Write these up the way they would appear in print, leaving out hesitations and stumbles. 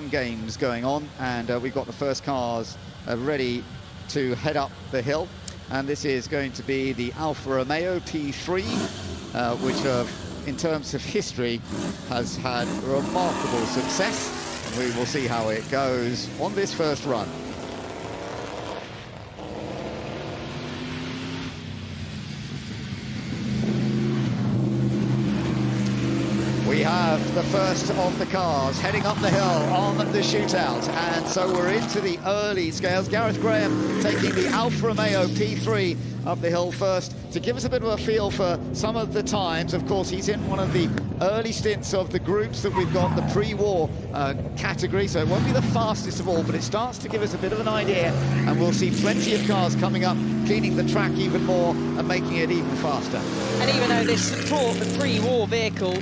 fun games going on, and we've got the first cars ready to head up the hill. And this is going to be the Alfa Romeo P3, which in terms of history has had remarkable success. We will see how it goes on this first run. We have the first of the cars heading up the hill on the shootout, and so we're into the early scales. Gareth Graham taking the Alfa Romeo P3 up the hill first to give us a bit of a feel for some of the times. Of course, he's in one of the early stints of the groups that we've got, the pre-war category, so it won't be the fastest of all, but it starts to give us a bit of an idea, and we'll see plenty of cars coming up, cleaning the track even more and making it even faster. And even though this the pre-war vehicle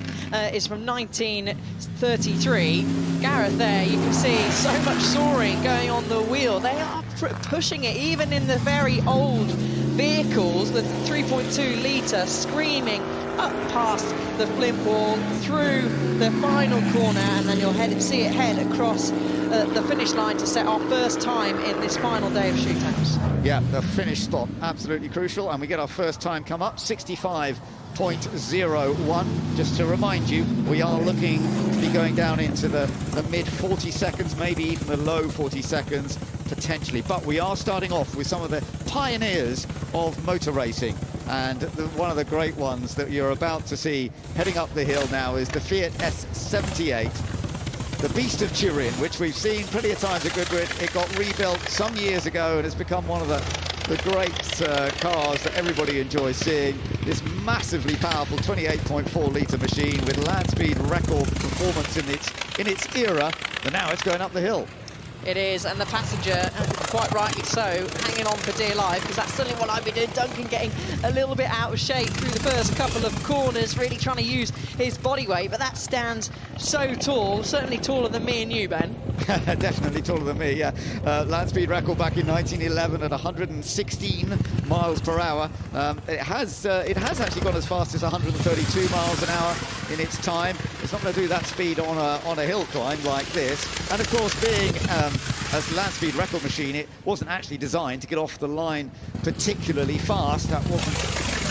is from 1933, Gareth there, you can see so much soaring going on the wheel. They are pushing it even in the very old vehicles, the 3.2 litre, screaming up past the flint wall, through the final corner, and then you'll see it head across the finish line to set our first time in this final day of shootouts. Yeah, the finish spot, absolutely crucial, and we get our first time come up, 65.01. Just to remind you, we are looking to be going down into the mid 40 seconds, maybe even the low 40 seconds, potentially. But we are starting off with some of the pioneers of motor racing. And one of the great ones that you're about to see heading up the hill now is the Fiat S78, the Beast of Turin, which we've seen plenty of times at Goodwood. It got rebuilt some years ago and has become one of the great cars that everybody enjoys seeing. This massively powerful 28.4 litre machine with land speed record performance in its era, and now it's going up the hill. It is, and the passenger, quite rightly so, hanging on for dear life, because that's certainly what I've been doing. Duncan getting a little bit out of shape through the first couple of corners, really trying to use his body weight, but that stands so tall, certainly taller than me and you, Ben. Definitely taller than me, yeah. Land speed record back in 1911 at 116 miles per hour. It has actually gone as fast as 132 miles an hour in its time. It's not going to do that speed on a hill climb like this. And of course, being as land speed record machine, it wasn't actually designed to get off the line particularly fast. That wasn't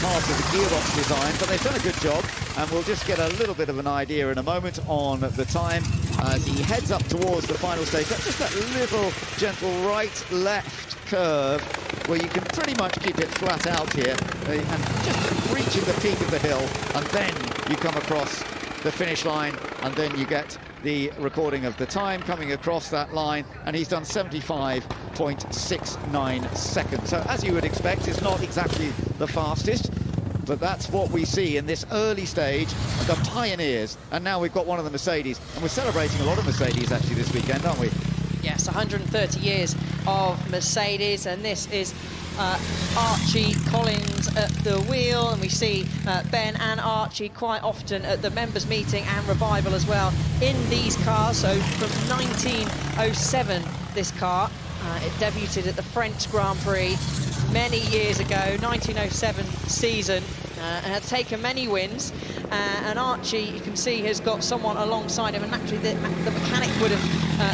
part of the gearbox design, but they've done a good job, and we'll just get a little bit of an idea in a moment on the time as he heads up towards the final stage. That's just that little gentle right-left curve where you can pretty much keep it flat out here and just reaching the peak of the hill, and then you come across the finish line, and then you get the recording of the time coming across that line, and he's done 75.69 seconds. So as you would expect, it's not exactly the fastest, but that's what we see in this early stage, the pioneers. And now we've got one of the Mercedes, and we're celebrating a lot of Mercedes actually this weekend, aren't we? Yes, 130 years of Mercedes, and this is Archie Collins at the wheel, and we see Ben and Archie quite often at the members meeting and revival as well in these cars. So from 1907, this car, it debuted at the French Grand Prix many years ago, 1907 season, and had taken many wins. And Archie, you can see, has got someone alongside him, and naturally the mechanic would have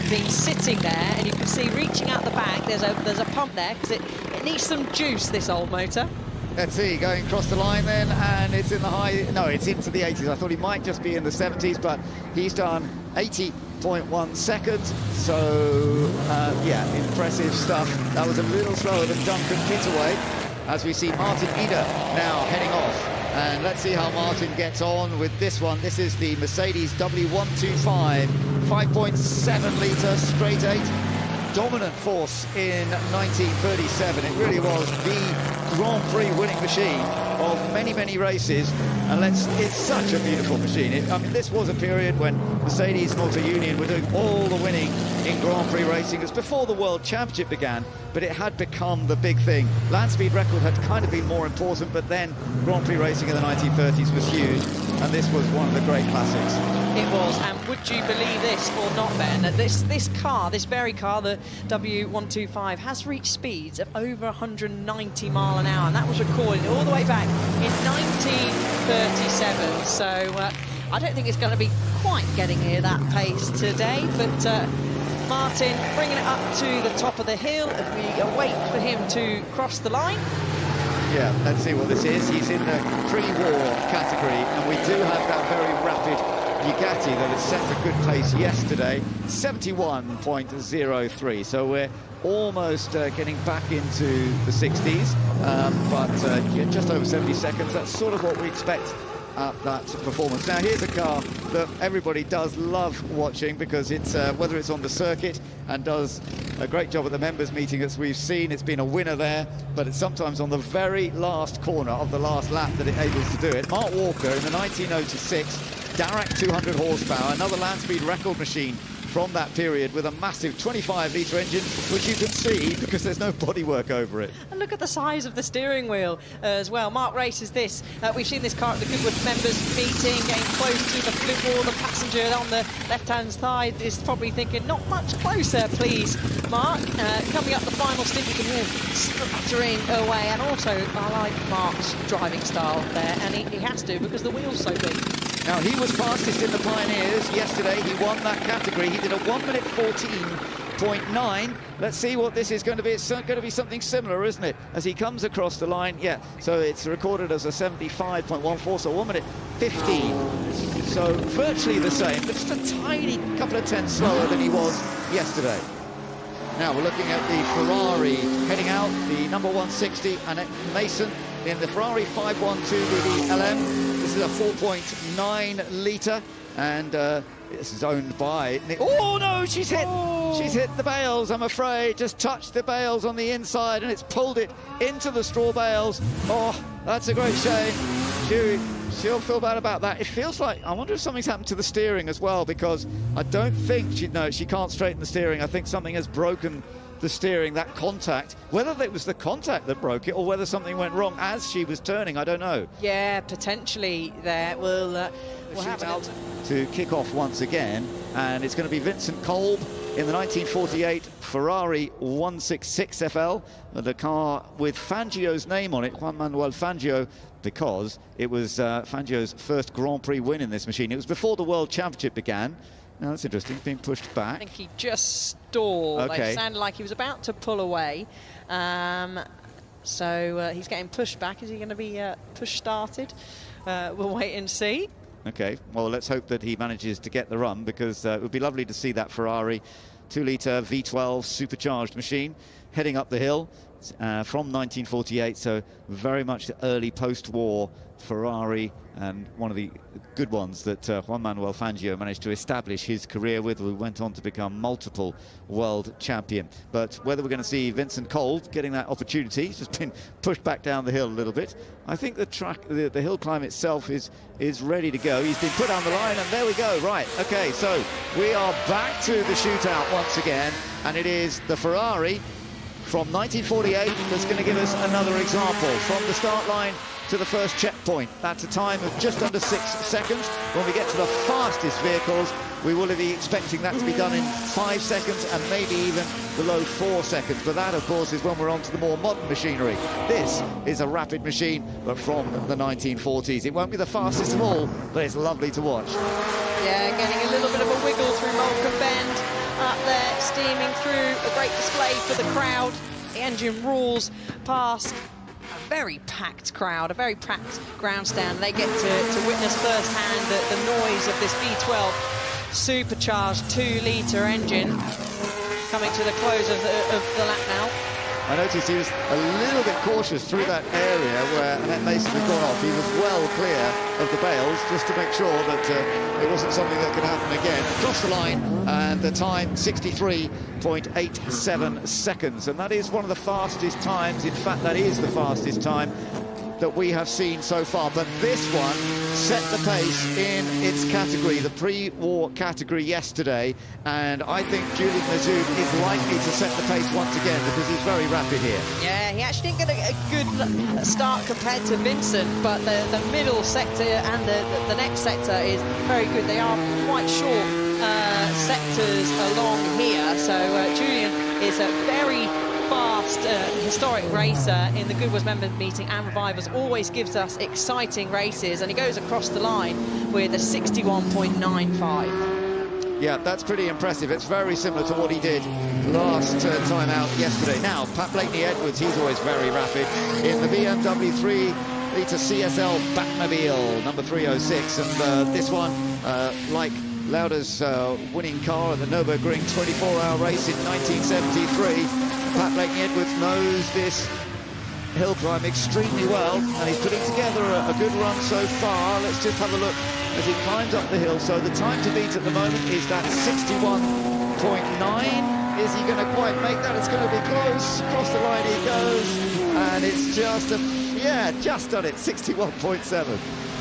been sitting there, and you can see reaching out the back, there's a pump there, because it needs some juice, this old motor. Let's see, going across the line then, and it's in the it's into the 80s. I thought he might just be in the 70s, but he's done 80.1 seconds, so yeah, impressive stuff. That was a little slower than Duncan Pitaway, as we see Martin Eder now heading off. And let's see how Martin gets on with this one. This is the Mercedes W125, 5.7 litre straight 8. Dominant force in 1937. It really was the Grand Prix winning machine of many, many races. And it's such a beautiful machine. I mean, this was a period when Mercedes and Auto Union were doing all the winning in Grand Prix racing. It was before the World Championship began, but it had become the big thing. Land speed record had kind of been more important, but then Grand Prix racing in the 1930s was huge, and this was one of the great classics. It was, and would you believe this or not, Ben, that this car, this very car, the W125, has reached speeds of over 190 mile an hour, and that was recorded all the way back in 1937. So I don't think it's going to be quite getting near that pace today, but Martin bringing it up to the top of the hill as we await for him to cross the line. Yeah, let's see what this is. He's in the pre-war category, and we do have that very rapid Bugatti that had set a good pace yesterday, 71.03. So we're almost getting back into the 60s, but yeah, just over 70 seconds. That's sort of what we expect at that performance. Now here's a car that everybody does love watching, because it's whether it's on the circuit and does a great job at the members meeting, as we've seen. It's been a winner there, but it's sometimes on the very last corner of the last lap that it able to do it. Mark Walker in the 1906 Darracq 200 horsepower, another land speed record machine from that period, with a massive 25-litre engine, which you can see because there's no bodywork over it. And look at the size of the steering wheel as well. Mark races this. We've seen this car at the Goodwood members meeting, getting close to the flip wall. The passenger on the left-hand side is probably thinking, not much closer, please, Mark. Coming up the final stint, you can hear him spluttering away. And also, I like Mark's driving style there, and he has to, because the wheel's so big. Now, he was fastest in the Pioneers yesterday. He won that category. He did a 1:14.9. Let's see what this is going to be. It's going to be something similar, isn't it? As he comes across the line, yeah. So it's recorded as a 75.14, so 1:15. So virtually the same, but just a tiny couple of tenths slower than he was yesterday. Now we're looking at the Ferrari heading out, the number 160, Annette Mason in the Ferrari 512 LM. This is a 4.9 litre, and this is owned by... Oh no, she's hit the bales, I'm afraid. Just touched the bales on the inside, and it's pulled it into the straw bales. Oh, that's a great shame. She'll feel bad about that. It feels like, I wonder if something's happened to the steering as well, because I don't think she can't straighten the steering. I think something has broken the steering, that contact. Whether it was the contact that broke it or whether something went wrong as she was turning, I don't know. Yeah, potentially there. We'll have out to kick off once again, and it's going to be Vincent Kolb in the 1948 Ferrari 166 FL, the car with Fangio's name on it, Juan Manuel Fangio, because it was Fangio's first Grand Prix win in this machine. It was before the World Championship began. Now that's interesting, being pushed back. I think he just stalled. Okay. It sounded like he was about to pull away. So he's getting pushed back. Is he going to be push-started? We'll wait and see. Okay, well, let's hope that he manages to get the run, because it would be lovely to see that Ferrari 2-litre V12 supercharged machine heading up the hill from 1948, so very much the early post-war Ferrari, and one of the good ones that Juan Manuel Fangio managed to establish his career with, who went on to become multiple world champion. But whether we're going to see Vincent Kolb getting that opportunity, he's just been pushed back down the hill a little bit. I think the track, the hill climb itself is ready to go. He's been put on the line, and there we go. Right, okay, so we are back to the shootout once again, and it is the Ferrari from 1948 that's going to give us another example. From the start line to the first checkpoint, that's a time of just under 6 seconds. When we get to the fastest vehicles, we will be expecting that to be done in 5 seconds, and maybe even below 4 seconds. But that, of course, is when we're on to the more modern machinery. This is a rapid machine, but from the 1940s. It won't be the fastest of all, but it's lovely to watch. Yeah, getting a little bit of a wiggle through Malcolm Bend. Up there, steaming through, a great display for the crowd. The engine roars past a very packed crowd, a very packed grandstand. They get to witness firsthand the noise of this V12 supercharged 2-litre engine coming to the close of the lap now. I noticed he was a little bit cautious through that area where Annette Mason had gone off. He was well clear of the bales, just to make sure that it wasn't something that could happen again. Across the line, and the time 63.87 seconds, and that is one of the fastest times. In fact, that is the fastest time that we have seen so far, but this one set the pace in its category, the pre-war category yesterday, and I think Julian Mazoud is likely to set the pace once again, because he's very rapid here. Yeah, he actually didn't get a good start compared to Vincent, but the middle sector and the next sector is very good. They are quite short sectors along here, so Julian is very fast, historic racer in the Goodwood member meeting, and Revivers always gives us exciting races, and he goes across the line with a 61.95. Yeah, that's pretty impressive. It's very similar to what he did last time out yesterday. Now, Pat Blakeney-Edwards, he's always very rapid in the BMW 3-litre CSL Batmobile, number 306. And this one, like Lauda's winning car at the Nürburgring 24-hour race in 1973, Pat Blakeney-Edwards knows this hill climb extremely well, and he's putting together a good run so far. Let's just have a look as he climbs up the hill. So the time to beat at the moment is that 61.9. Is he going to quite make that? It's going to be close. Across the line he goes, and it's just just done it, 61.7.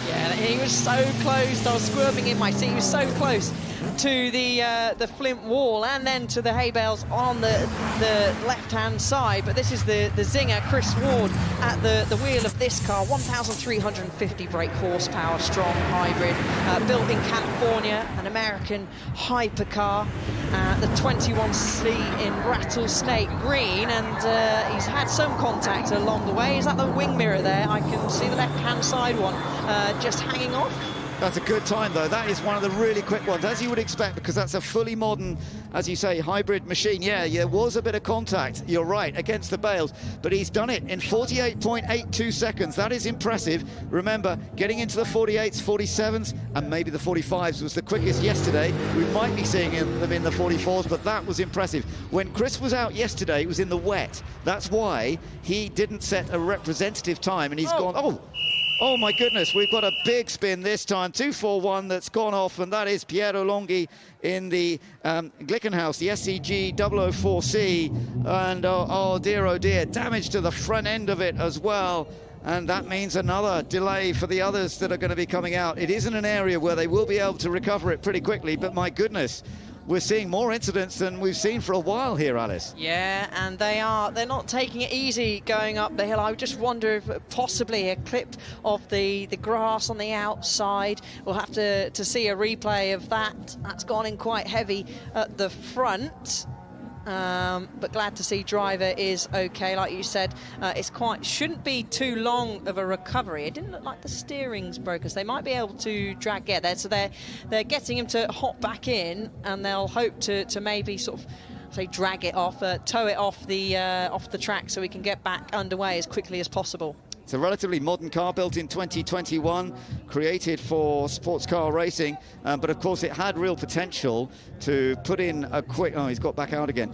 Yeah, he was so close. I was squirming in my seat. He was so close to the flint wall and then to the hay bales on the left-hand side. But this is the zinger, Chris Ward, at the wheel of this car. 1,350 brake horsepower, strong hybrid, built in California, an American hypercar. The 21C in rattlesnake green, and he's had some contact along the way. Is that the wing mirror there? I can see the left-hand side one just hanging off. That's a good time, though. That is one of the really quick ones, as you would expect, because that's a fully modern, as you say, hybrid machine. Yeah, there was a bit of contact, you're right, against the bales, but he's done it in 48.82 seconds. That is impressive. Remember, getting into the 48s, 47s, and maybe the 45s was the quickest yesterday. We might be seeing them in the 44s, but that was impressive. When Chris was out yesterday, it was in the wet. That's why he didn't set a representative time, and he's gone, oh my goodness, we've got a big spin this time, 241 that's gone off, and that is Piero Longhi in the Glickenhaus, the SCG 004C, and oh dear, damage to the front end of it as well, and that means another delay for the others that are going to be coming out. It isn't an area where they will be able to recover it pretty quickly, but my goodness, we're seeing more incidents than we've seen for a while here, Alice. Yeah, and they're not taking it easy going up the hill. I just wonder if possibly a clip of the grass on the outside. We'll have to see a replay of that. That's gone in quite heavy at the front. But glad to see driver is okay. Like you said, it's shouldn't be too long of a recovery. It didn't look like the steering's broken, so they might be able to get there. So they're getting him to hop back in, and they'll hope to maybe sort of drag it off, tow it off the track, so we can get back underway as quickly as possible. It's a relatively modern car, built in 2021, created for sports car racing, but of course it had real potential to put in a quick, he's got back out again,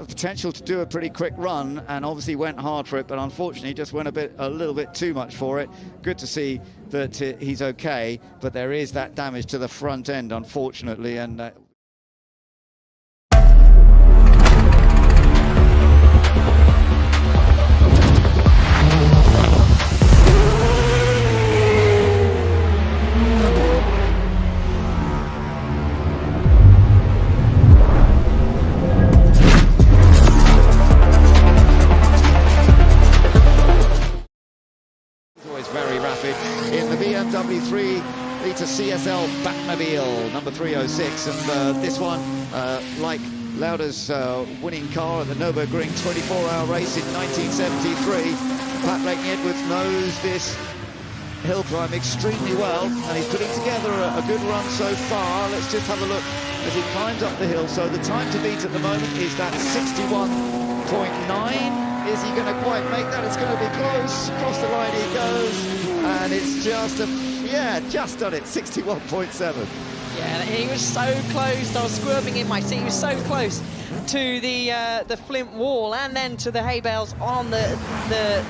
potential to do a pretty quick run, and obviously went hard for it, but unfortunately just went a little bit too much for it. Good to see that he's okay, but there is that damage to the front end, unfortunately, and in the BMW 3-litre CSL Batmobile, number 306, and this one, like Lauda's winning car at the Nürburgring 24-hour race in 1973, Pat Blakeney-Edwards knows this hill climb extremely well, and he's putting together a good run so far. Let's just have a look as he climbs up the hill. So the time to beat at the moment is that 61.9. Is he going to quite make that? It's going to be close. Across the line he goes, and it's just just done it, 61.7. Yeah, he was so close. I was squirming in my seat. He was so close to the flint wall and then to the hay bales on the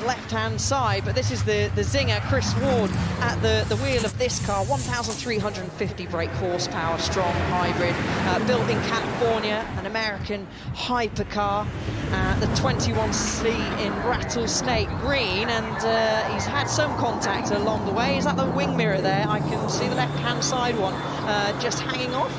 left-hand side. But this is the zinger, Chris Ward, at the wheel of this car. 1,350 brake horsepower, strong hybrid, built in California, an American hypercar. The 21C in rattlesnake green, and he's had some contact along the way. Is that the wing mirror there? I can see the left-hand side one just hanging off.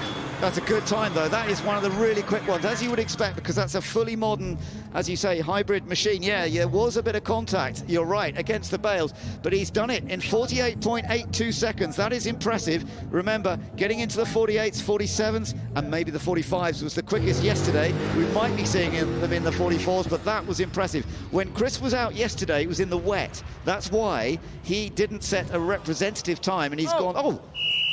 That's a good time, though. That is one of the really quick ones, as you would expect, because that's a fully modern, as you say, hybrid machine. Yeah, there was a bit of contact, you're right, against the bales, but he's done it in 48.82 seconds. That is impressive. Remember, getting into the 48s, 47s, and maybe the 45s was the quickest yesterday. We might be seeing them in the 44s, but that was impressive. When Chris was out yesterday, it was in the wet. That's why he didn't set a representative time, and he's gone,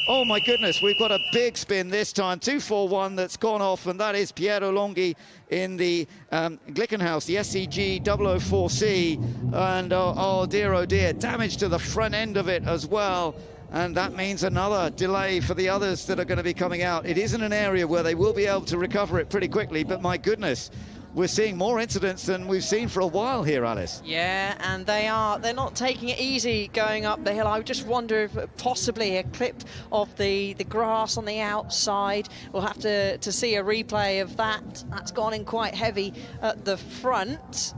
oh my goodness, we've got a big spin this time, 241 that's gone off, and that is Piero Longhi in the Glickenhaus, the SCG 004C, and oh dear, damage to the front end of it as well. And that means another delay for the others that are going to be coming out. It isn't an area where they will be able to recover it pretty quickly, but my goodness, we're seeing more incidents than we've seen for a while here, Alice. Yeah, and they're not taking it easy going up the hill. I just wonder if possibly a clip of the grass on the outside. We'll have to see a replay of that. That's gone in quite heavy at the front.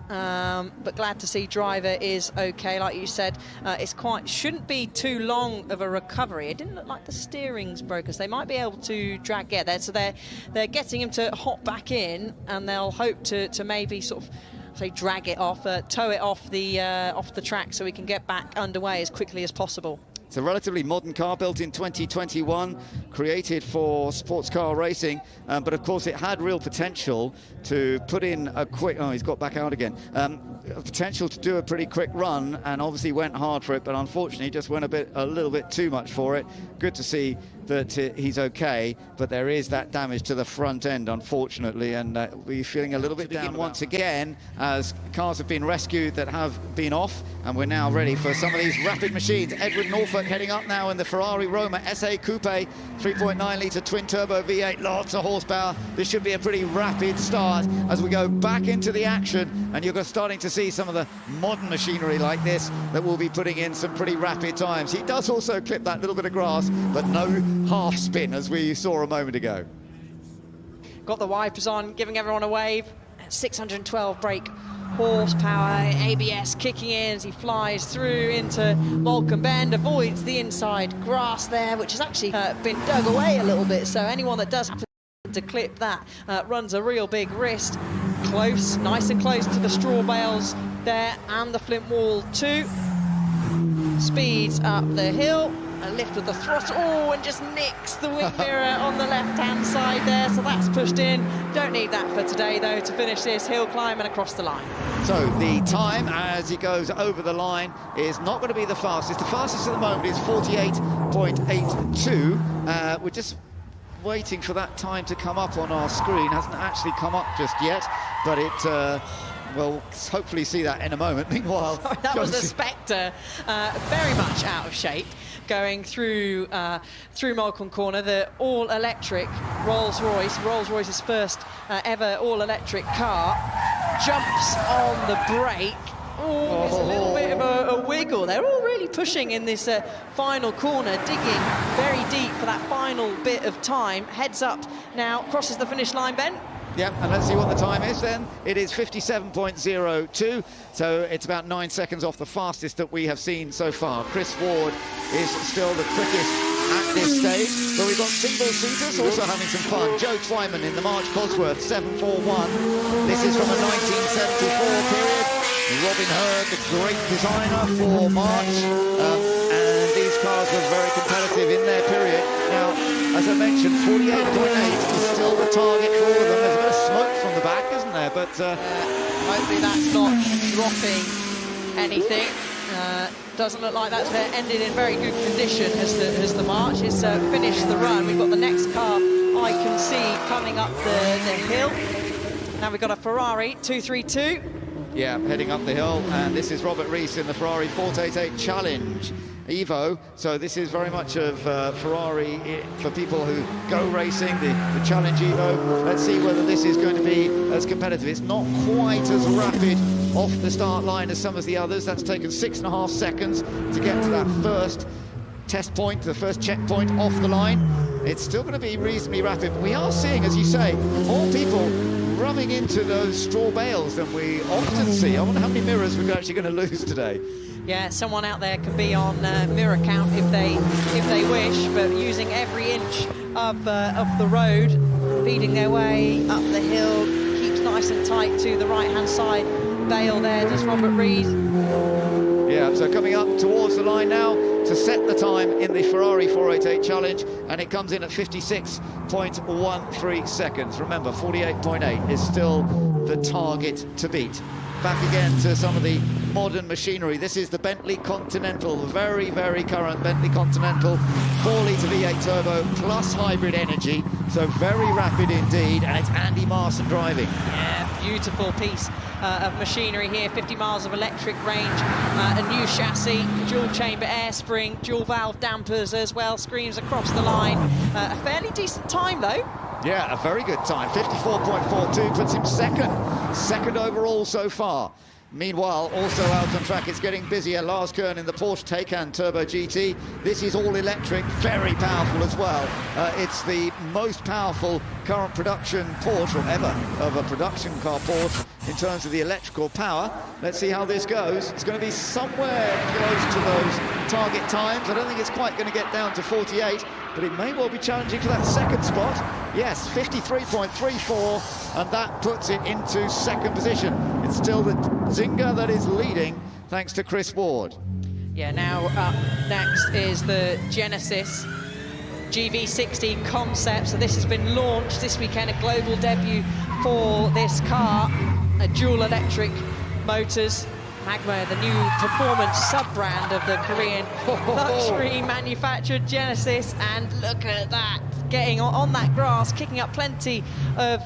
But glad to see driver is okay. Like you said, shouldn't be too long of a recovery. It didn't look like the steering's broken, so they might be able to drag there. So they're getting him to hop back in, and they'll hope to maybe sort of say drag it off, tow it off the track, so we can get back underway as quickly as possible. It's a relatively modern car, built in 2021, created for sports car racing, but of course it had real potential to put in a quick, he's got back out again, potential to do a pretty quick run, and obviously went hard for it, but unfortunately just went a little bit too much for it. Good to see that he's okay, but there is that damage to the front end, unfortunately, and we're feeling a little bit down once again as cars have been rescued that have been off, and we're now ready for some of these rapid machines. Edward Norfolk heading up now in the Ferrari Roma SA Coupe, 3.9 litre twin turbo V8, lots of horsepower. This should be a pretty rapid start as we go back into the action, and you're starting to see some of the modern machinery like this that will be putting in some pretty rapid times. He does also clip that little bit of grass, but no half spin as we saw a moment ago. Got the wipers on, giving everyone a wave. 612 brake horsepower, ABS kicking in as he flies through into Malcolm Bend, avoids the inside grass there, which has actually been dug away a little bit, so anyone that does happen to clip that runs a real big risk. Close, nice and close to the straw bales there, and the flint wall too. Speeds up the hill, a lift with the throttle, and just nicks the wing mirror on the left-hand side there, so that's pushed in. Don't need that for today, though, to finish this hill climb and across the line. So the time as he goes over the line is not going to be the fastest. The fastest at the moment is 48.82. We're just waiting for that time to come up on our screen. Hasn't actually come up just yet, but it... we'll hopefully see that in a moment. Meanwhile... that was a Spectre, very much out of shape, going through Malcolm Corner. The all-electric Rolls-Royce's first ever all-electric car, jumps on the brake. There's a little bit of a wiggle. They're all really pushing in this final corner, digging very deep for that final bit of time. Heads up now, crosses the finish line, Ben. Yeah, and let's see what the time is then. It is 57.02, so it's about 9 seconds off the fastest that we have seen so far. Chris Ward is still the quickest at this stage, but we've got single-seaters also having some fun. Joe Twyman in the March Cosworth 741. This is from a 1974 period. Robin Hurd, the great designer for March, and these cars were very competitive in their period. Now, as I mentioned, 48.8 is still the target for all of them. There's a bit of smoke from the back, isn't there? But hopefully that's not dropping anything. Doesn't look like that's ended in very good condition as the March is finished the run. We've got the next car I can see coming up the hill. Now we've got a Ferrari 232. Yeah, heading up the hill, and this is Robert Rees in the Ferrari 488 Challenge Evo. So this is very much of Ferrari for people who go racing, the Challenge Evo. Let's see whether this is going to be as competitive. It's not quite as rapid off the start line as some of the others. That's taken 6.5 seconds to get to that first test point, the first checkpoint off the line. It's still going to be reasonably rapid, but we are seeing, as you say, more people rubbing into those straw bales than we often see. I wonder how many mirrors we're actually going to lose today. Yeah, someone out there can be on mirror count if they wish, but using every inch of the road, feeding their way up the hill, keeps nice and tight to the right-hand side. Bale there, does Robert Reed. Yeah, so coming up towards the line now to set the time in the Ferrari 488 Challenge, and it comes in at 56.13 seconds. Remember, 48.8 is still the target to beat. Back again to some of the modern machinery. This is the Bentley Continental, very, very current Bentley Continental, 4-litre V8 turbo plus hybrid energy, so very rapid indeed, and it's Andy Marson driving. Yeah, beautiful piece of machinery here, 50 miles of electric range, a new chassis, dual chamber air spring, dual valve dampers as well, screams across the line. A fairly decent time though. Yeah, a very good time, 54.42, puts him second overall so far. Meanwhile, also out on track, it's getting busier. Lars Kern in the Porsche Taycan Turbo GT. This is all electric, very powerful as well. It's the most powerful current production Porsche, or ever, of a production car Porsche in terms of the electrical power. Let's see how this goes. It's going to be somewhere close to those target times. I don't think it's quite going to get down to 48, but it may well be challenging for that second spot. Yes, 53.34, and that puts it into second position. It's still the Zinger that is leading, thanks to Chris Ward. Yeah, now up next is the Genesis GV60 concept. So this has been launched this weekend, a global debut for this car. Dual electric motors. Magma, the new performance sub-brand of the Korean luxury manufactured Genesis, and look at that, getting on that grass, kicking up plenty of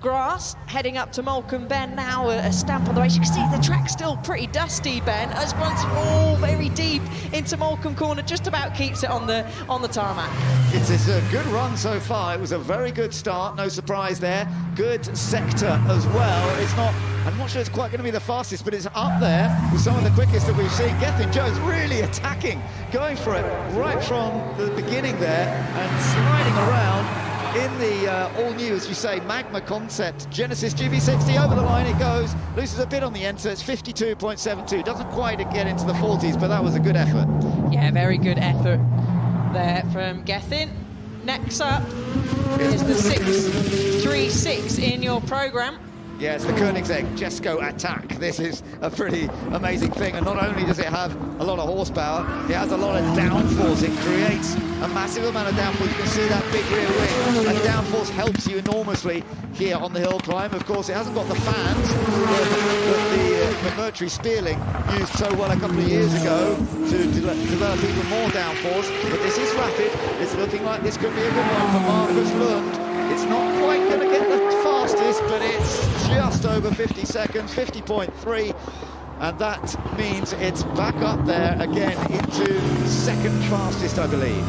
grass, heading up to Morecambe Bend now, a stamp on the race. You can see the track's still pretty dusty, Ben, as runs all very deep into Morecambe Corner, just about keeps it on the tarmac. It's a good run so far. It was a very good start, no surprise there. Good sector as well. I'm not sure it's quite going to be the fastest, but it's up there with some of the quickest that we've seen. Gethin Jones really attacking, going for it right from the beginning there and sliding around in the all-new, as you say, Magma concept Genesis GV60. Over the line it goes, loses a bit on the end, so it's 52.72. Doesn't quite get into the 40s, but that was a good effort. Yeah, very good effort there from Gethin. Next up is the 636 in your programme. Yeah, it's the Koenigsegg Jesko Attack. This is a pretty amazing thing, and not only does it have a lot of horsepower, it has a lot of downforce. It creates a massive amount of downforce. You can see that big rear wing, and downforce helps you enormously here on the hill climb. Of course, it hasn't got the fans that the Mercury Spearling used so well a couple of years ago to develop even more downforce, but this is rapid. It's looking like this could be a good one for Marcus Lund. It's not quite going to get the fastest, but it's just over 50 seconds, 50.3, and that means it's back up there again into second fastest, I believe.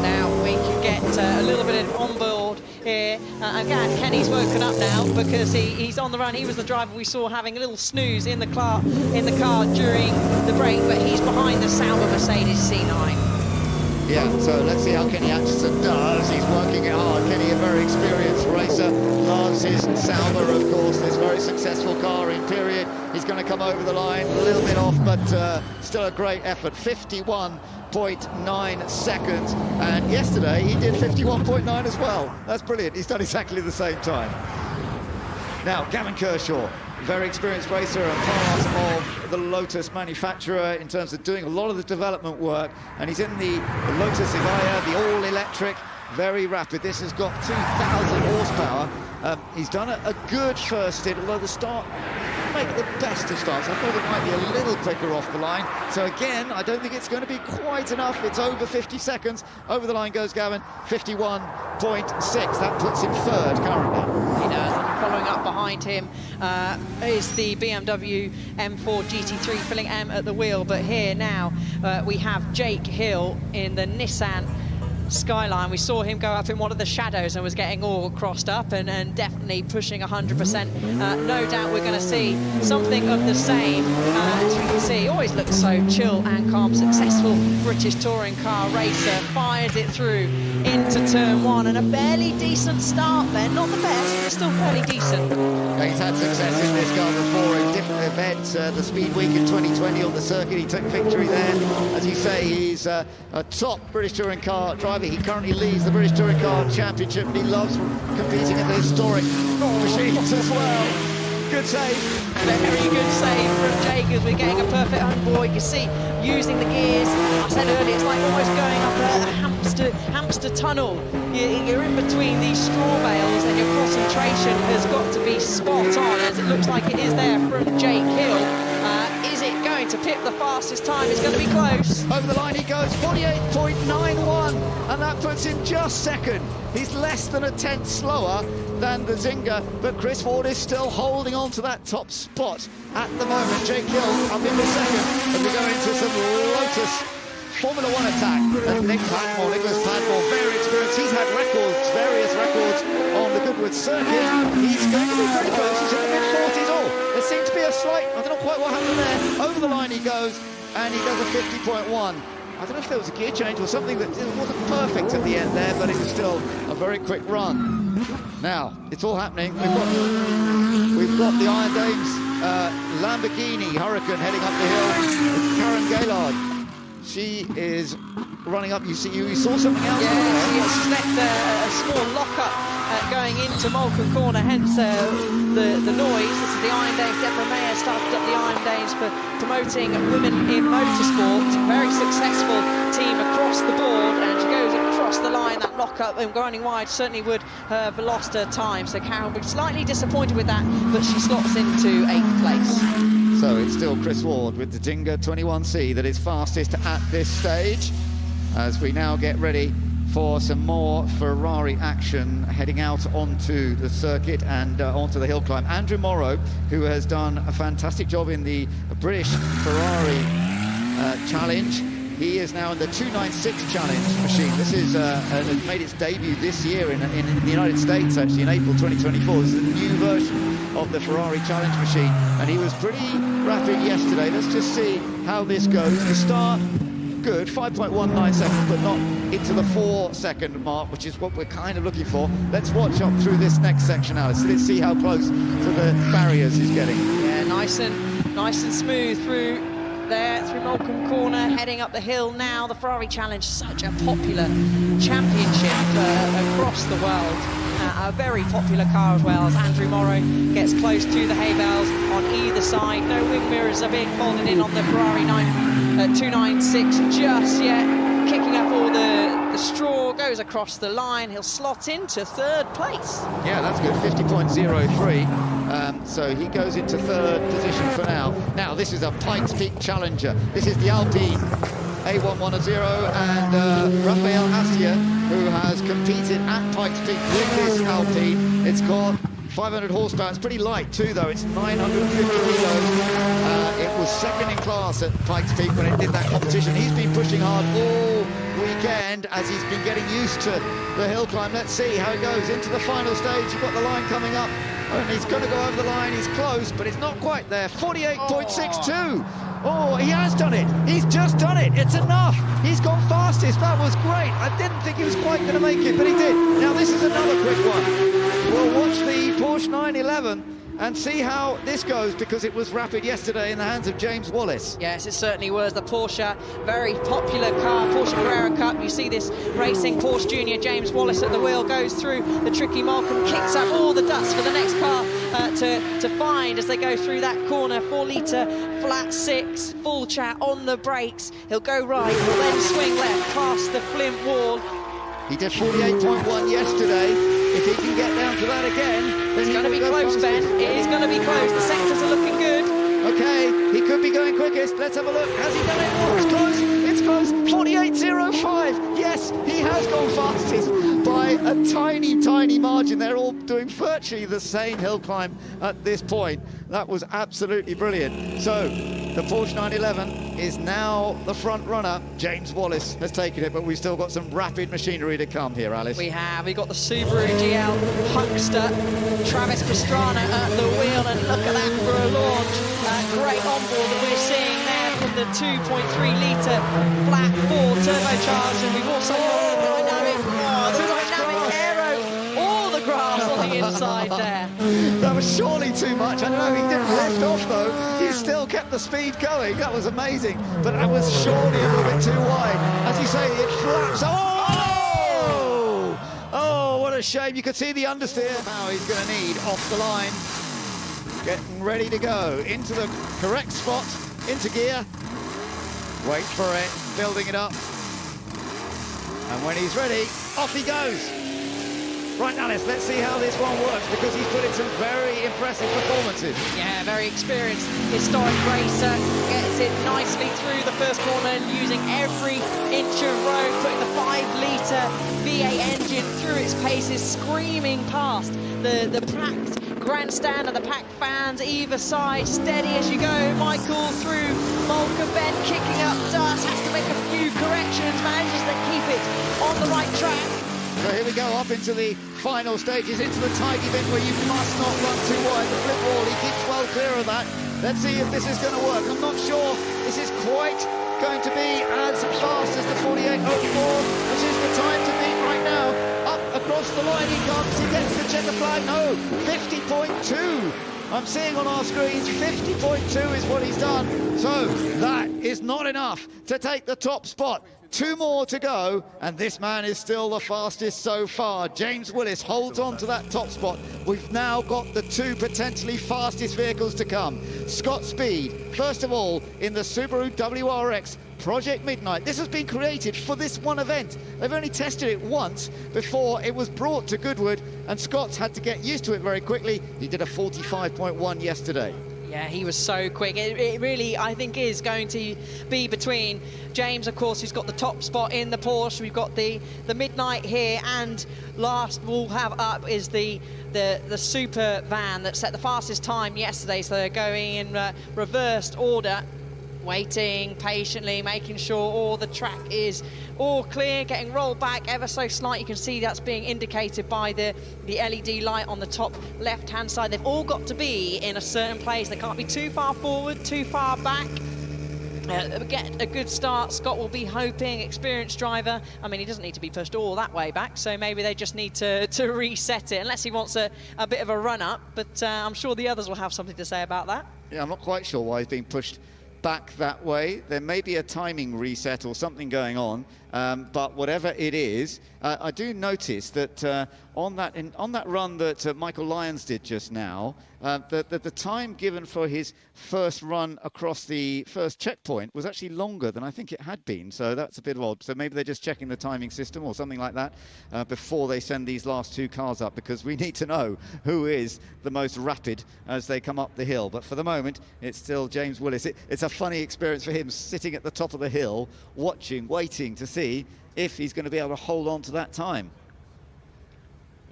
Now we can get a little bit on board here. Again, Kenny's woken up now because he's on the run. He was the driver we saw having a little snooze in the car during the break, but he's behind the Sauber Mercedes C9. Yeah, so let's see how Kenny Atchison does. He's working it hard. Kenny, a very experienced racer, loves his Sauber, of course, this very successful car in period. He's going to come over the line, a little bit off, but still a great effort. 51.9 seconds, and yesterday he did 51.9 as well. That's brilliant. He's done exactly the same time. Now, Gavin Kershaw, very experienced racer and part of the Lotus manufacturer in terms of doing a lot of the development work, and he's in the Lotus Evija, the all-electric, very rapid. This has got 2,000 horsepower. He's done a good first stint, although the start make the best of starts. I thought it might be a little quicker off the line. So again, I don't think it's going to be quite enough. It's over 50 seconds. Over the line goes Gavin, 51.6. That puts him third currently. He does. Following up behind him is the BMW M4 GT3 filling M at the wheel. But here now we have Jake Hill in the Nissan Skyline. We saw him go up in one of the shadows and was getting all crossed up and definitely pushing 100%. No doubt we're going to see something of the same. As we can see, he always looks so chill and calm. Successful British touring car racer, fires it through into turn one, and a fairly decent start then. Not the best, but still fairly decent. Yeah, he's had success in this car before in different events. The Speed Week in 2020 on the circuit, he took victory there. As you say, he's a top British Touring Car driver. He currently leads the British Touring Car Championship, and he loves competing in the historic machines as well. Good save. Very good save from Jacobs. We're getting a perfect onboard. You see, using the gears. I said earlier, it's like almost going up a hamster tunnel. You're in between these straw bales, and your concentration has got to be spot on, as it looks like it is there from Jake Hill. Is it going to pip the fastest time? It's going to be close. Over the line he goes, 48.91, and that puts him just second. He's less than a tenth slower than the Zinger, but Chris Ward is still holding on to that top spot at the moment. Jake Hill up into second, and we go into some Lotus Formula One attack. And Nicholas Padmore, very experienced. He's had various records on the Goodwood circuit. He's going to be pretty close. He's in the mid-40s. There seems to be a slight, I don't know quite what happened there. Over the line he goes, and he does a 50.1. I don't know if there was a gear change or something that wasn't perfect at the end there, but it was still a very quick run. Now, it's all happening. We've got the Iron Dames Lamborghini Hurricane heading up the hill with Karen Gaillard. She is running up. You saw something else? Yeah, she's left a small lock-up going into Malcolm Corner, hence the noise. This is the Iron Dames. Deborah Mayer started up the Iron Dames for promoting women in motorsport. Very successful team across the board, and she goes across the line. That lock-up and running wide certainly would have lost her time. So Karen will be slightly disappointed with that, but she slots into 8th place. So it's still Chris Ward with the Dinger 21C that is fastest at this stage, as we now get ready for some more Ferrari action heading out onto the circuit and onto the hill climb. Andrew Morrow, who has done a fantastic job in the British Ferrari Challenge, he is now in the 296 Challenge machine. This is has made its debut this year in the United States, actually, in April 2024. This is a new version of the Ferrari Challenge machine, and he was pretty rapid yesterday. Let's just see how this goes. The start, good, 5.19 seconds, but not into the 4-second mark, which is what we're kind of looking for. Let's watch up through this next section, Alice. Let's see how close to the barriers he's getting. Yeah, nice and smooth through Malcolm Corner, heading up the hill now. The Ferrari Challenge, such a popular championship across the world. A very popular car as well, as Andrew Morrow gets close to the hay bales on either side. No wing mirrors are being folded in on the Ferrari 296 just yet. Kicking up all the straw, goes across the line. He'll slot into 3rd place. Yeah, that's good, 50.03. So he goes into 3rd position for now. Now, this is a Pikes Peak Challenger. This is the Alpine A110 and Rafael Asia, who has competed at Pikes Peak with this Alpine. It's got 500 horsepower. It's pretty light too, though. It's 950 kilos. It was second in class at Pikes Peak when it did that competition. He's been pushing hard all weekend as he's been getting used to the hill climb. Let's see how it goes into the final stage. You've got the line coming up, and he's going to go over the line. He's close, but it's not quite there. 48.62. Oh, he has done it. He's just done it. It's enough. He's gone fastest. That was great. I didn't think he was quite going to make it, but he did. Now, this is another quick one. We'll watch the Porsche 911 and see how this goes, because it was rapid yesterday in the hands of James Wallace. Yes, it certainly was. The Porsche, very popular car, Porsche Carrera Cup. You see this racing Porsche Junior, James Wallace at the wheel, goes through the tricky Malcolm, kicks up all the dust for the next car to find as they go through that corner. 4-litre flat 6, full chat on the brakes. He'll go right, he'll then swing left past the Flint wall. He did 48.1 yesterday. If he can get down to that again, then it's going to be close, Ben. It is going to be close. The sectors are looking good. Okay, he could be going quickest. Let's have a look. Has he done it? Oh, it's close. It's close. 48.05. Yes, he has gone fastest by a tiny, tiny margin. They're all doing virtually the same hill climb at this point. That was absolutely brilliant. So the Porsche 911 is now the front runner. James Wallace has taken it, but we've still got some rapid machinery to come here, Alice. We have. We've got the Subaru GL Huckster, Travis Pastrana at the wheel, and look at that for a launch. Great onboard that we're seeing there from the 2.3-litre flat 4 turbocharged, and we've also got the dynamic. Oh, right there. That was surely too much. I don't know, he didn't lift off though. He still kept the speed going. That was amazing. But that was surely a little bit too wide. As you say, it flaps. Oh! Oh, what a shame. You could see the understeer. Now he's going to need off the line. Getting ready to go into the correct spot, into gear. Wait for it, building it up. And when he's ready, off he goes. Right, Alice, let's see how this one works, because he's put in some very impressive performances. Yeah, very experienced, historic racer. Gets it nicely through the first corner and using every inch of road, putting the 5-litre V8 engine through its paces, screaming past the packed grandstand and the packed fans either side. Steady as you go. Michael through Malka Bend, kicking up dust, has to make a few corrections, manages to keep it on the right track. So here we go, up into the final stages, into the tight bit where you must not run too wide. The flip wall, he keeps well clear of that. Let's see if this is going to work. I'm not sure this is quite going to be as fast as the 48.04, which is the time to beat right now. Up across the line he comes, he gets the checker flag. No, 50.2. I'm seeing on our screens 50.2 is what he's done. So that is not enough to take the top spot. 2 more to go, and this man is still the fastest so far. James Willis holds on to that top spot. We've now got the 2 potentially fastest vehicles to come. Scott Speed, first of all, in the Subaru WRX Project Midnight. This has been created for this one event. They've only tested it once before it was brought to Goodwood, and Scott's had to get used to it very quickly. He did a 45.1 yesterday. Yeah, he was so quick. It really, I think, is going to be between James, of course, who's got the top spot in the Porsche. We've got the Midnight here, and last we'll have up is the super van that set the fastest time yesterday. So they're going in reversed order, waiting patiently, making sure all the track is all clear, getting rolled back ever so slight. You can see that's being indicated by the LED light on the top left-hand side. They've all got to be in a certain place. They can't be too far forward, too far back. Get a good start. Scott will be hoping, experienced driver. I mean, he doesn't need to be pushed all that way back, so maybe they just need to reset it, unless he wants a bit of a run-up, but I'm sure the others will have something to say about that. Yeah, I'm not quite sure why he's being pushed back that way. There may be a timing reset or something going on, but whatever it is, I do notice that on that run that Michael Lyons did just now, the time given for his first run across the first checkpoint was actually longer than I think it had been, so that's a bit odd. So maybe they're just checking the timing system or something like that before they send these last 2 cars up, because we need to know who is the most rapid as they come up the hill. But for the moment, it's still James Willis. It's a funny experience for him, sitting at the top of the hill, watching, waiting to see if he's going to be able to hold on to that time.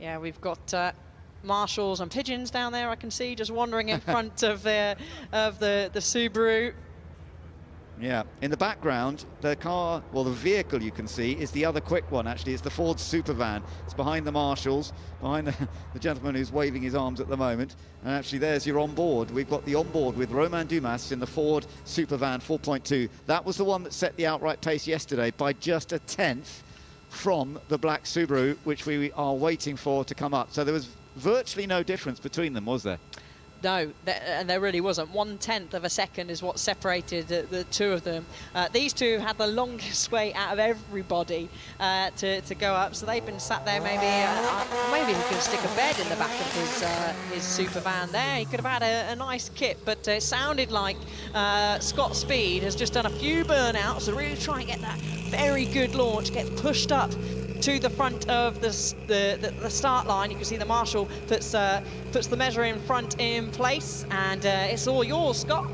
Yeah, we've got marshals and pigeons down there, I can see, just wandering in front of the Subaru. Yeah, in the background, the car, well, the vehicle you can see is the other quick one, actually. It's the Ford Supervan. It's behind the marshals, behind the gentleman who's waving his arms at the moment. And actually, there's your onboard. We've got the onboard with Romain Dumas in the Ford Supervan 4.2. That was the one that set the outright pace yesterday by just a 10th from the black Subaru, which we are waiting for to come up. So there was virtually no difference between them, was there? No, and there really wasn't. 1/10 of a second is what separated the 2 of them. These 2 had the longest wait out of everybody to go up, so they've been sat there. Maybe he could stick a bed in the back of his super van there. He could have had a nice kit, but it sounded like Scott Speed has just done a few burnouts to really try and get that very good launch, get pushed up to the front of the start line. You can see the marshal puts the measure in front in place, and it's all yours, Scott.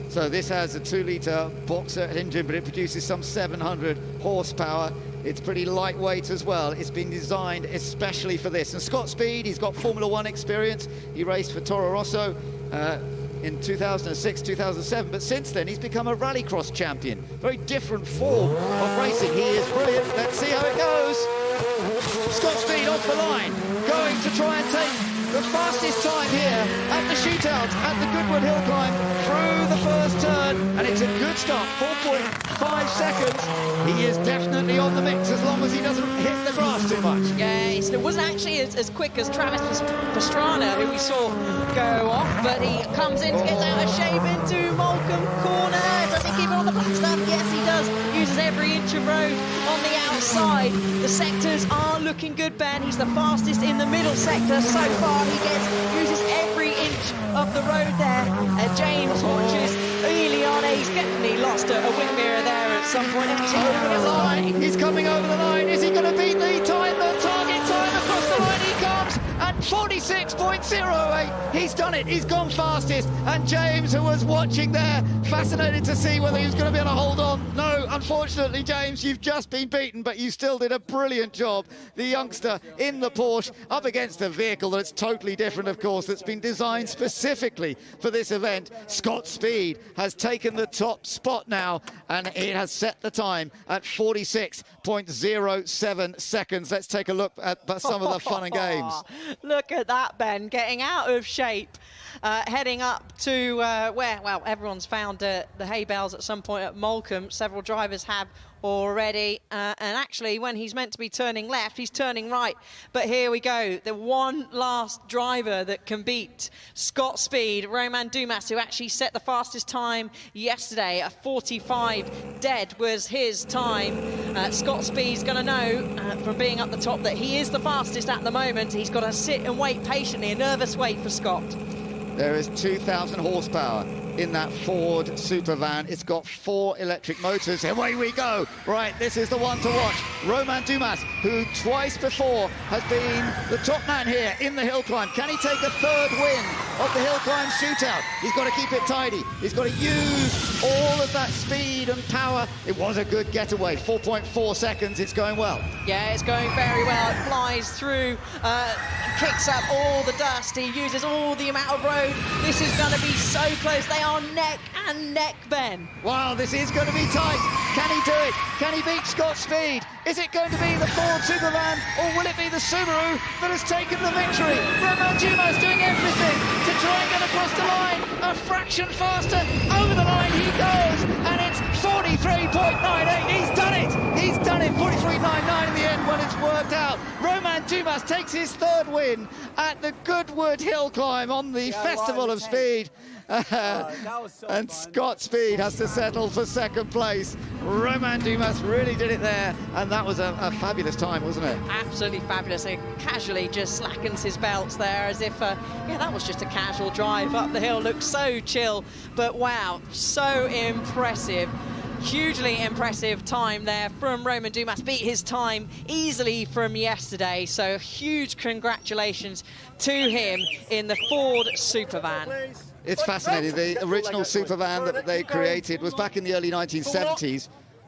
So this has a 2-litre boxer engine, but it produces some 700 horsepower. It's pretty lightweight as well. It's been designed especially for this. And Scott Speed, he's got Formula 1 experience. He raced for Toro Rosso in 2006, 2007, but since then he's become a rallycross champion. Very different form of racing. He is brilliant. Let's see how it goes. Scott Speed off the line, going to try and take the fastest time here at got the shootout at the Goodwood Hill climb through the first turn, and it's a good start, 4.5 seconds. He is definitely on the mix as long as he doesn't hit the grass too much. Yeah, it wasn't actually as quick as Travis Pastrana, who we saw go off, but he comes in, gets out of shape into Moulcombe Corner. Does he keep it on the black stuff? Yes, he does. Uses every inch of road on the outside. The sectors are looking good, Ben. He's the fastest in the middle sector so far. He uses every inch of the road there. James watches early on. He's definitely lost a wing mirror there at some point. Over the line. He's coming over the line. Is he going to beat the time, the target time across the line? He comes at 46.08. He's done it. He's gone fastest. And James, who was watching there, fascinated to see whether he was going to be able to hold on. No, unfortunately, James, you've just been beaten, but you still did a brilliant job. The youngster in the Porsche up against a vehicle that's totally different, of course, that's been designed specifically for this event. Scott Speed has taken the top spot now, and it has set the time at 46.07 seconds. Let's take a look at some of the fun and games. Look at that, Ben, getting out of shape, heading up to where, well, everyone's found the hay bales at some point at Moulcombe. Several drivers have already, and actually when he's meant to be turning left, he's turning right. But here we go, the one last driver that can beat Scott Speed, Romain Dumas, who actually set the fastest time yesterday. A 45 dead was his time. Scott Speed's going to know from being up the top that he is the fastest at the moment. He's got to sit and wait patiently, a nervous wait for Scott. There is 2,000 horsepower in that Ford Supervan. It's got 4 electric motors. Away we go. Right, this is the one to watch. Romain Dumas, who twice before has been the top man here in the hill climb. Can he take a third win of the hill climb shootout? He's got to keep it tidy. He's got to use all of that speed and power. It was a good getaway. 4.4 seconds. It's going well. Yeah, it's going very well. It flies through, kicks up all the dust. He uses all the amount of road. This is going to be so close. They are neck and neck, Ben. Wow, this is going to be tight. Can he do it? Can he beat Scott Speed? Is it going to be the Ford Supervan, or will it be the Subaru that has taken the victory? Romain Dumas doing everything to try and get across the line. A fraction faster. Over the line he goes, and it's 43.98. He's done it. He's done it. 43.99 in the end when it's worked out. Romain Dumas takes his third win at the Goodwood Hill climb on the Festival of Speed. And Scott Speed has to settle for second place. Romain Dumas really did it there, and that was a fabulous time, wasn't it? Absolutely fabulous. He casually just slackens his belts there as if, yeah, that was just a casual drive up the hill. Looked so chill, but wow, so impressive. Hugely impressive time there from Romain Dumas. Beat his time easily from yesterday, so huge congratulations to him in the Ford Supervan. It's fascinating. The original Supervan that they created was back in the early 1970s,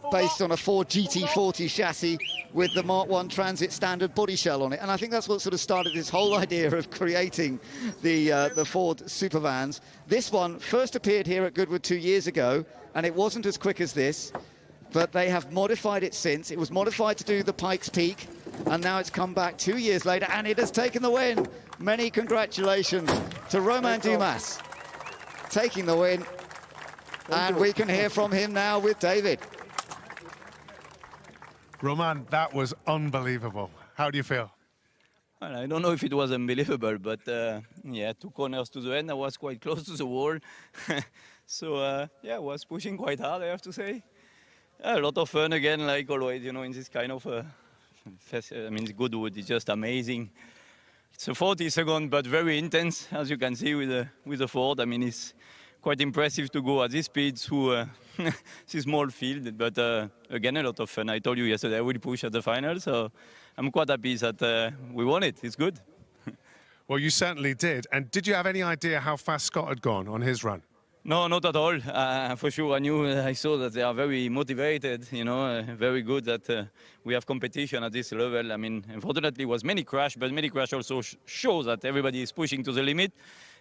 based on a Ford GT40 chassis with the Mark I Transit standard body shell on it. And I think that's what sort of started this whole idea of creating the Ford Supervans. This one first appeared here at Goodwood 2 years ago, and it wasn't as quick as this, but they have modified it since. It was modified to do the Pikes Peak, and now it's come back 2 years later, and it has taken the win. Many congratulations to Romain Dumas taking the win, and we can hear from him now with David. Romain, that was unbelievable. How do you feel? Well, I don't know if it was unbelievable, but yeah, 2 corners to the end, I was quite close to the wall. So yeah, I was pushing quite hard, I have to say. A lot of fun again, like always, you know, in this kind of I mean, Goodwood is just amazing. It's a 40-second, but very intense, as you can see with the Ford. I mean, it's quite impressive to go at this speed through this small field, but again, a lot of fun. I told you yesterday I will push at the final, so I'm quite happy that we won it. It's good. Well, you certainly did. And did you have any idea how fast Scott had gone on his run? No, not at all. For sure, I saw that they are very motivated, you know, very good that we have competition at this level. I mean, unfortunately, it was many crash, but many crash also shows that everybody is pushing to the limit.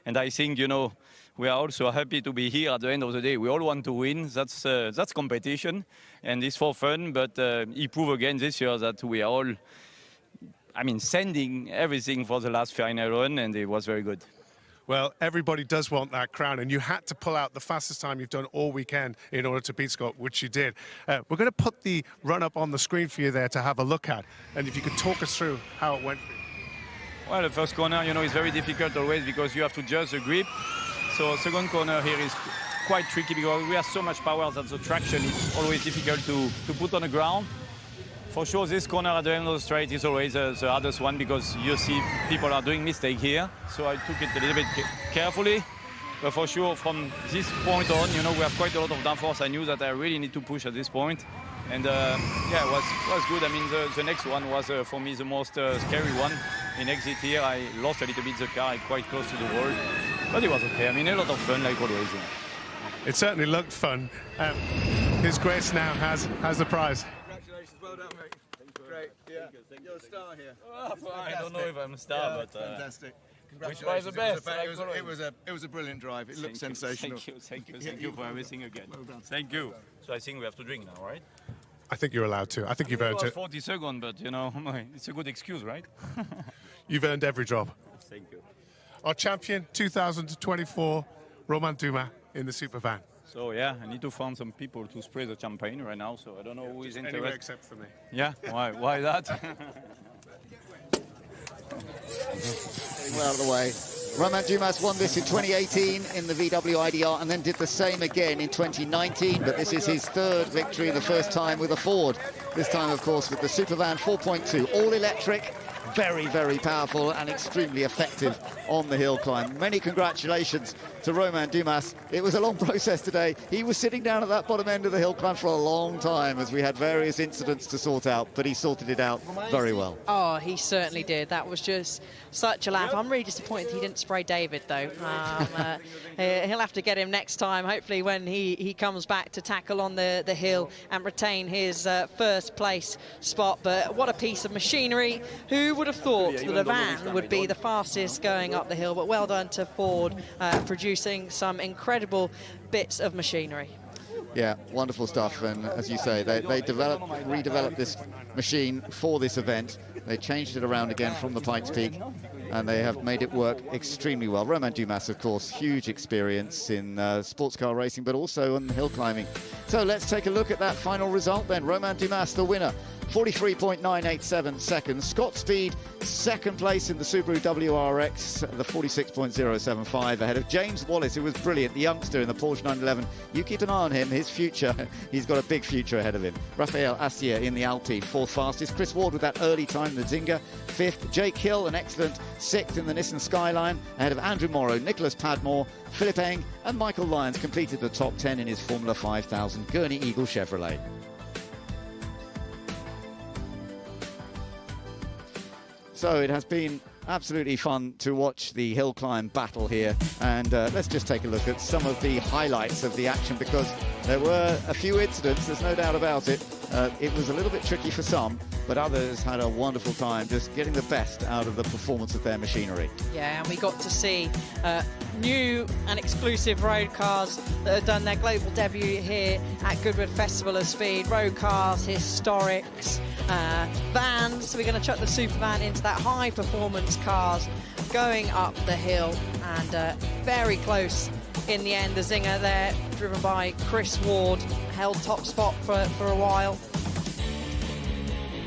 And I think, you know, we are also happy to be here at the end of the day. We all want to win. That's competition, and it's for fun. But he proved again this year that we are all, I mean, sending everything for the last final run, and it was very good. Well, everybody does want that crown, and you had to pull out the fastest time you've done all weekend in order to beat Scott, which you did. We're going to put the run-up on the screen for you there to have a look at, and if you could talk us through how it went for you. Well, the first corner, you know, is very difficult always because you have to judge the grip. So second corner here is quite tricky because we have so much power that the traction is always difficult to put on the ground. For sure, this corner at the end of the straight is always the hardest one because you see people are doing mistake here. So I took it a little bit carefully. But for sure, from this point on, you know, we have quite a lot of downforce. I knew that I really need to push at this point. And yeah, it was good. I mean, the next one was, for me, the most scary one. In exit here, I lost a little bit the car, quite close to the wall. But it was okay. I mean, a lot of fun, like always. It certainly looked fun. His Grace now has the prize. Well done, mate. Great. Yeah. You're a star here. I don't know if I'm a star, but fantastic. Which was the best? It was a brilliant drive. It looked sensational. Thank you for everything again. Well done. Thank you. So I think we have to drink now, right? I think you're allowed to. I think you've earned it. 40 seconds, but you know, it's a good excuse, right? You've earned every drop. Thank you. Our champion 2024, Romain Dumas in the Supervan. So yeah, I need to find some people to spray the champagne right now. So I don't know who is interested. Anywhere except for me. Yeah, why that? Well out of the way. Romain Dumas won this in 2018 in the VW IDR and then did the same again in 2019, but this is his third victory, the first time with a Ford. This time, of course, with the Supervan 4.2, all electric, very, very powerful and extremely effective on the hill climb. Many congratulations to Romain Dumas. It was a long process today. He was sitting down at that bottom end of the hill climb for a long time as we had various incidents to sort out, but he sorted it out very well. Oh, he certainly did. That was just such a laugh. I'm really disappointed he didn't spray David, though. He'll have to get him next time, hopefully, when he comes back to tackle on the hill and retain his first place spot. But what a piece of machinery. Who would have thought that a van would be the fastest going up the hill? But well done to Ford, producing some incredible bits of machinery. Yeah, wonderful stuff. And as you say, they redeveloped this machine for this event. They changed it around again from the Pikes Peak, and they have made it work extremely well. Romain Dumas, of course, huge experience in sports car racing, but also on hill climbing. So let's take a look at that final result then. Romain Dumas, the winner. 43.987 seconds. Scott Speed, second place in the Subaru WRX, the 46.075, ahead of James Wallace, who was brilliant, the youngster in the Porsche 911. You keep an eye on him, his future, he's got a big future ahead of him. Rafael Assier in the Alpine, fourth fastest. Chris Ward with that early time in the Zinger, fifth. Jake Hill, an excellent sixth in the Nissan Skyline, ahead of Andrew Morrow, Nicholas Padmore, Philip Eng, and Michael Lyons completed the top 10 in his Formula 5000 Gurney Eagle Chevrolet. So it has been absolutely fun to watch the hill climb battle here, and let's just take a look at some of the highlights of the action, because there were a few incidents, there's no doubt about it. It was a little bit tricky for some, but others had a wonderful time just getting the best out of the performance of their machinery. Yeah, and we got to see new and exclusive road cars that have done their global debut here at Goodwood Festival of Speed. Road cars, historics, vans. We're going to chuck the Supervan into that high performance cars going up the hill, and very close in the end. The Zinger there, driven by Chris Ward, held top spot for a while.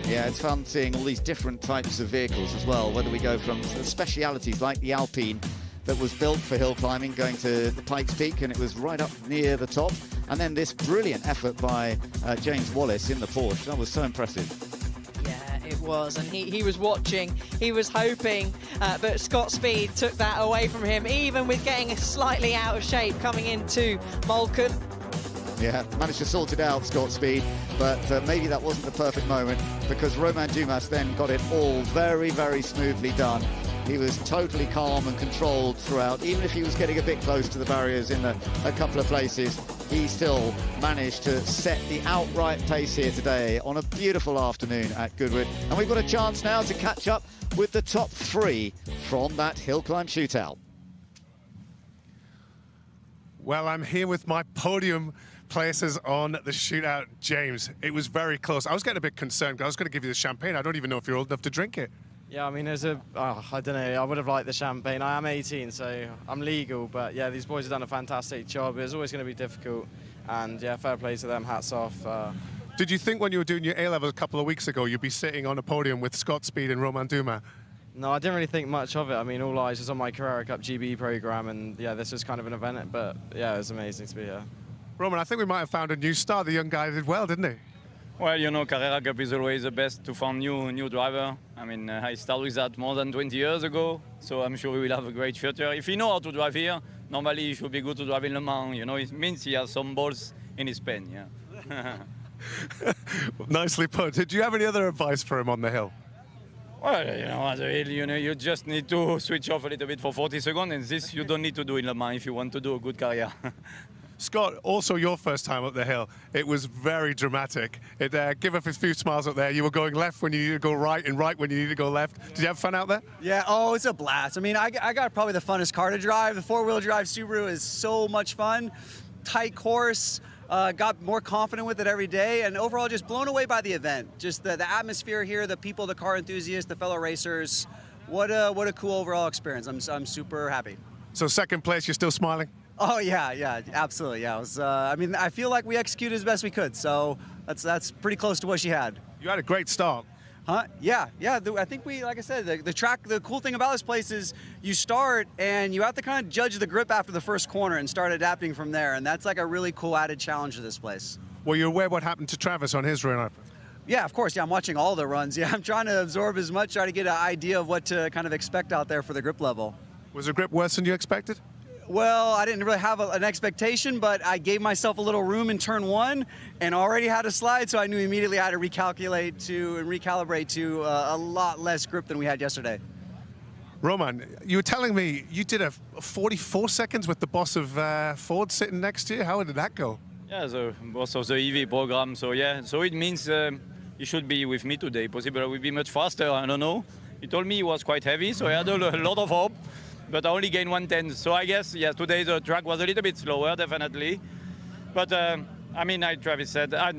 Yeah, it's fun seeing all these different types of vehicles as well, whether we go from specialities like the Alpine that was built for hill climbing, going to the Pikes Peak, and it was right up near the top, and then this brilliant effort by James Wallace in the Porsche. That was so impressive. Yeah, it was, and he was watching, he was hoping, but Scott Speed took that away from him, even with getting slightly out of shape coming into Malkin. Yeah, managed to sort it out, Scott Speed, but maybe that wasn't the perfect moment, because Romain Dumas then got it all very, very smoothly done. He was totally calm and controlled throughout. Even if he was getting a bit close to the barriers in a couple of places, he still managed to set the outright pace here today on a beautiful afternoon at Goodwood. And we've got a chance now to catch up with the top three from that hill climb shootout. Well, I'm here with my podium places on the shootout, James. It was very close. I was getting a bit concerned because I was going to give you the champagne. I don't even know if you're old enough to drink it. Yeah, I mean, I don't know, I would have liked the champagne. I am 18, so I'm legal, but yeah, these boys have done a fantastic job. It was always going to be difficult, and yeah, fair play to them, hats off. Did you think when you were doing your A-levels a couple of weeks ago, you'd be sitting on a podium with Scott Speed and Romain Dumas? No, I didn't really think much of it. I mean, all eyes was on my Carrera Cup GB program, and yeah, this was kind of an event, but yeah, it was amazing to be here. Roman, I think we might have found a new star. The young guy did well, didn't he? Well, you know, Carrera Cup is always the best to find new driver. I mean, I started with that more than 20 years ago, so I'm sure he will have a great future. If he knows how to drive here, normally he should be good to drive in Le Mans. You know, it means he has some balls in his pen, yeah. Nicely put. Did you have any other advice for him on the hill? Well, you know, as a hill, you know, you just need to switch off a little bit for 40 seconds, and this you don't need to do in Le Mans if you want to do a good career. Scott, also your first time up the hill, it was very dramatic. Give us a few smiles up there. You were going left when you needed to go right and right when you needed to go left. Did you have fun out there? Yeah, oh, it's a blast. I mean, I got probably the funnest car to drive. The four-wheel drive Subaru is so much fun. Tight course, got more confident with it every day, and overall just blown away by the event. Just the atmosphere here, the people, the car enthusiasts, the fellow racers. What a cool overall experience. I'm super happy. So second place, you're still smiling? Oh yeah, absolutely. Yeah, it was. I mean, I feel like we executed as best we could. So that's pretty close to what she had. You had a great start. Huh? Yeah. I think we, like I said, the track. The cool thing about this place is you start and you have to kind of judge the grip after the first corner and start adapting from there. And that's like a really cool added challenge to this place. Were you aware what happened to Travis on his run up? Yeah, of course. Yeah, I'm watching all the runs. Yeah, I'm trying to absorb as much, try to get an idea of what to kind of expect out there for the grip level. Was the grip worse than you expected? Well, I didn't really have an expectation, but I gave myself a little room in turn one and already had a slide, so I knew immediately I had to recalibrate to a lot less grip than we had yesterday. Roman, you were telling me you did a 44 seconds with the boss of Ford sitting next to you. How did that go? Yeah, the boss of the EV program. So yeah, so it means he should be with me today. Possibly I will be much faster. I don't know. He told me he was quite heavy, so I had a lot of hope. But I only gained 1/10. So I guess, yeah, today the track was a little bit slower, definitely. But, I mean, like Travis said, as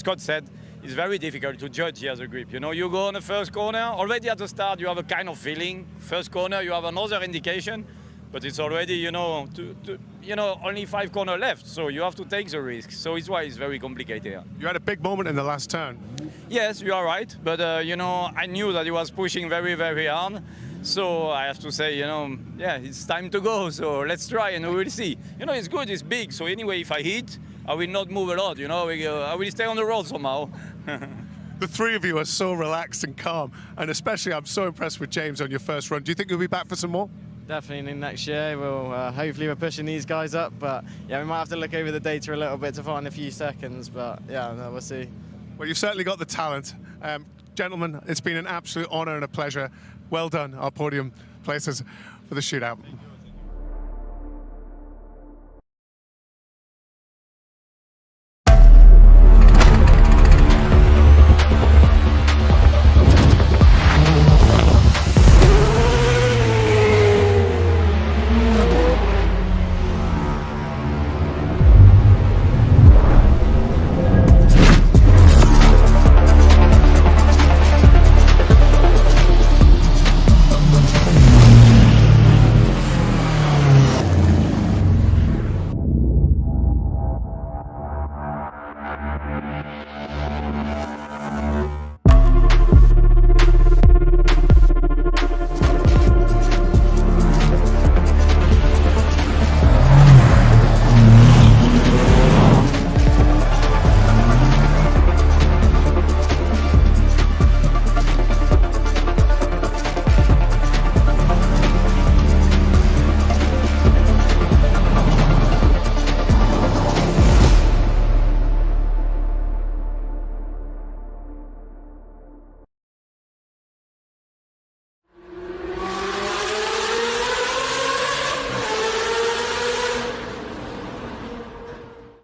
Scott said, it's very difficult to judge here the grip. You know, you go on the first corner, already at the start you have a kind of feeling. First corner, you have another indication, but it's already, you know, only 5 corners left. So you have to take the risk. So it's why it's very complicated here. You had a big moment in the last turn. Yes, you are right. But, you know, I knew that he was pushing very, very hard. So I have to say, you know, yeah, it's time to go. So let's try and we will see. You know, it's good, it's big. So anyway, if I hit, I will not move a lot, you know. I will stay on the road somehow. The three of you are so relaxed and calm. And especially, I'm so impressed with James on your first run. Do you think you'll be back for some more? Definitely next year. We'll hopefully we're pushing these guys up, but yeah, we might have to look over the data a little bit to find a few seconds. But yeah, no, we'll see. Well, you've certainly got the talent. Gentlemen, it's been an absolute honour and a pleasure. Well done, our podium places for the shootout.